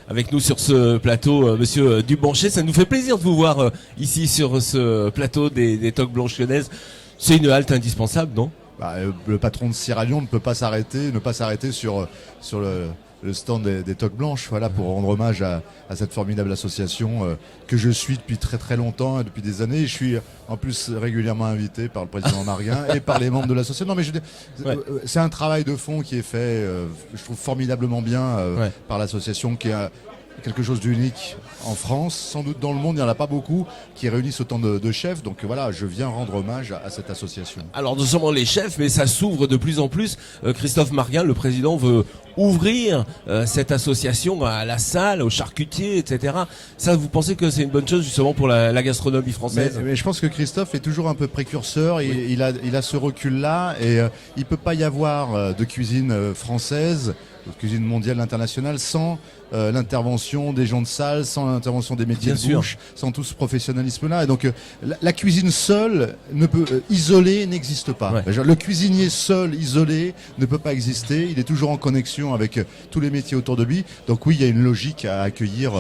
avec nous sur ce plateau, Monsieur Dubanché. Ça nous fait plaisir de vous voir ici sur ce plateau des Toques Blanches lyonnaises. C'est une halte indispensable, non? Le patron de Sierra Lyon ne peut pas s'arrêter sur le stand des Toques Blanches, voilà, pour rendre hommage à cette formidable association que je suis depuis très très longtemps, depuis des années. Je suis en plus régulièrement invité par le président Marguin et par les membres de l'association. Non, mais c'est un travail de fond qui est fait, je trouve formidablement bien par l'association, qui a quelque chose d'unique en France, sans doute dans le monde, il n'y en a pas beaucoup qui réunissent autant de chefs. Donc voilà, je viens rendre hommage à cette association. Alors non seulement les chefs, mais ça s'ouvre de plus en plus. Christophe Marguin, le président, veut ouvrir cette association à la salle, aux charcutiers, etc. Ça, vous pensez que c'est une bonne chose justement pour la gastronomie française? Mais je pense que Christophe est toujours un peu précurseur. Oui. Il a ce recul-là et il peut pas y avoir de cuisine française, de cuisine mondiale, internationale, sans l'intervention des gens de salle, sans l'intervention des métiers de bouche, sans tout ce professionnalisme-là. Et donc la cuisine seule ne peut isolée n'existe pas. Ouais. Le cuisinier seul, isolé, ne peut pas exister. Il est toujours en connexion avec tous les métiers autour de lui. Donc oui, il y a une logique à accueillir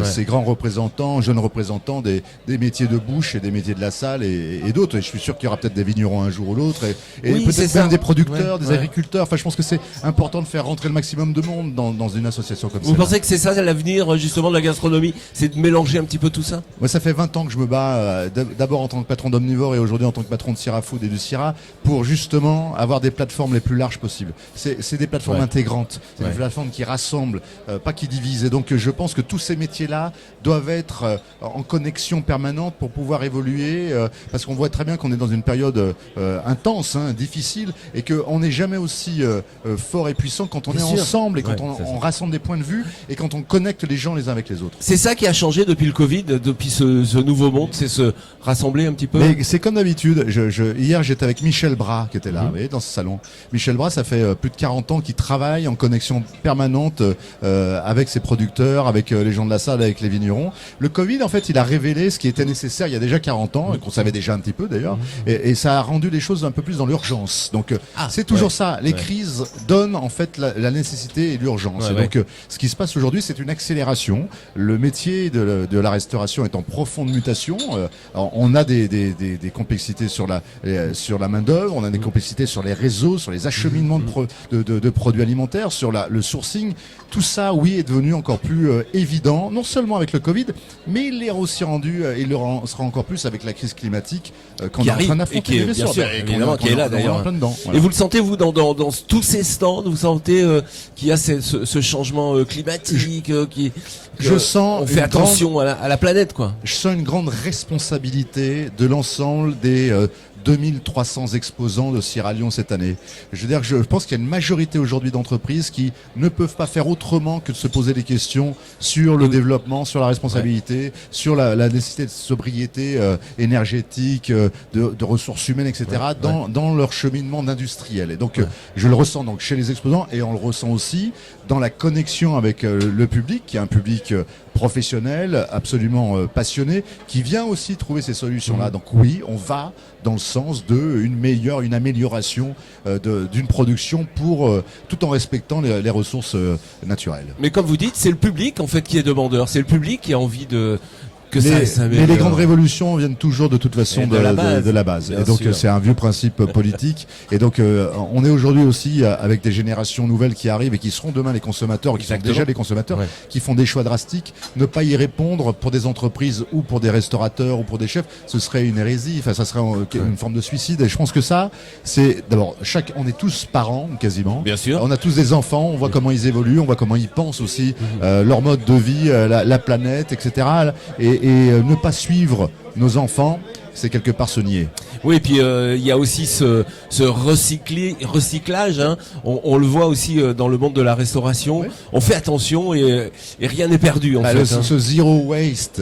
ces grands représentants, jeunes représentants des métiers de bouche et des métiers de la salle et d'autres. Et je suis sûr qu'il y aura peut-être des vignerons un jour ou l'autre et oui, peut-être même des producteurs, des agriculteurs. Enfin, je pense que c'est important de faire rentrer le maximum de monde dans une association comme ça. Vous pensez que c'est ça l'avenir justement de la gastronomie, c'est de mélanger un petit peu tout ça? Moi, ça fait 20 ans que je me bats, d'abord en tant que patron d'Omnivore et aujourd'hui en tant que patron de Sierra Food et du Sierra, pour justement avoir des plateformes les plus larges possibles. C'est des plateformes intégrantes, c'est des plateformes qui rassemblent, pas qui divisent. Et donc je pense que tous ces métiers-là doivent être en connexion permanente pour pouvoir évoluer, parce qu'on voit très bien qu'on est dans une période intense, difficile, et qu'on n'est jamais aussi fort et puissant quand on est ensemble et quand on rassemble des points de vue et quand on connecte les gens les uns avec les autres. C'est ça qui a changé depuis le Covid, depuis ce nouveau monde, c'est se rassembler un petit peu. Mais c'est comme d'habitude. Hier, j'étais avec Michel Bras qui était là, vous voyez, dans ce salon. Michel Bras, ça fait plus de 40 ans qu'il travaille en connexion permanente avec ses producteurs, avec les gens de la salle, avec les vignerons. Le Covid, en fait, il a révélé ce qui était nécessaire il y a déjà 40 ans, et qu'on savait déjà un petit peu d'ailleurs, et ça a rendu les choses un peu plus dans l'urgence. Donc c'est toujours ça. Les crises donnent en fait la nécessité et l'urgence. Donc ce qui se passe aujourd'hui, c'est une accélération. Le métier de la restauration est en profonde mutation. On a des complexités sur la main d'œuvre, on a des complexités sur les réseaux, sur les acheminements de produits alimentaires, sur le sourcing. Tout ça, oui, est devenu encore plus évident, non seulement avec le Covid, mais il l'est aussi rendu, et il le sera encore plus avec la crise climatique qu'on est en train d'affronter. Bien sûr, évidemment, qui est là d'ailleurs. Et vous le sentez, vous, dans tous ces stands, vous sentez qu'il y a ce changement climatique, je sens on fait attention à la planète, quoi. Je sens une grande responsabilité de l'ensemble des 2300 exposants de Sierra Lyon cette année. Je veux dire que je pense qu'il y a une majorité aujourd'hui d'entreprises qui ne peuvent pas faire autrement que de se poser des questions sur le développement, sur la responsabilité, sur la nécessité de sobriété énergétique, de ressources humaines, etc. dans leur cheminement d'industriel. Et donc je le ressens donc chez les exposants et on le ressent aussi dans la connexion avec le public, qui est un public professionnel, absolument passionné, qui vient aussi trouver ces solutions-là. Donc oui, on va dans le sens d'une amélioration d'une production tout en respectant les ressources naturelles. Mais comme vous dites, c'est le public en fait qui est demandeur, c'est le public qui a envie mais les grandes révolutions viennent toujours de toute façon de la base. Et donc c'est un vieux principe politique. Et donc on est aujourd'hui aussi avec des générations nouvelles qui arrivent et qui seront demain les consommateurs, qui sont déjà les consommateurs, qui font des choix drastiques. Ne pas y répondre pour des entreprises ou pour des restaurateurs ou pour des chefs, ce serait une hérésie. Enfin, ça serait une forme de suicide. Et je pense que ça, c'est d'abord on est tous parents quasiment. Bien sûr. On a tous des enfants. On voit comment ils évoluent, on voit comment ils pensent aussi leur mode de vie, la planète, etc. Et ne pas suivre nos enfants, c'est quelque part se nier. Oui, et puis il y a aussi ce recyclage. On le voit aussi dans le monde de la restauration. Oui. On fait attention et rien n'est perdu en fait. Ce zero waste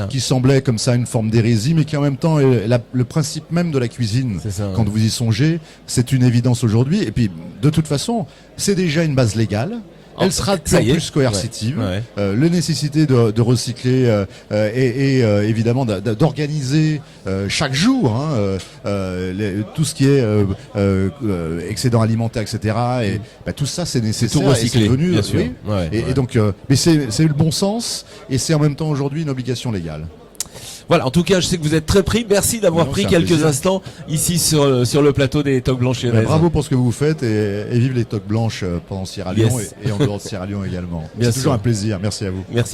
qui semblait comme ça une forme d'hérésie, mais qui en même temps est le principe même de la cuisine. Quand vous y songez, c'est une évidence aujourd'hui. Et puis de toute façon, c'est déjà une base légale. Elle sera de plus en plus coercitive. Ouais. La nécessité de recycler et évidemment d'organiser chaque jour tout ce qui est excédent alimentaire, etc. Et tout ça, c'est nécessaire. Tout recycler, et c'est devenu, bien sûr. oui. Ouais, et donc, mais c'est le bon sens et c'est en même temps aujourd'hui une obligation légale. Voilà, en tout cas, je sais que vous êtes très pris. Merci d'avoir pris quelques plaisir. Instants ici sur le plateau des Toques Blanches. Bravo pour ce que vous faites et vive les Toques Blanches pendant Sierra Leone et en dehors de Sierra Leone également. C'est toujours un plaisir. Merci à vous. Merci.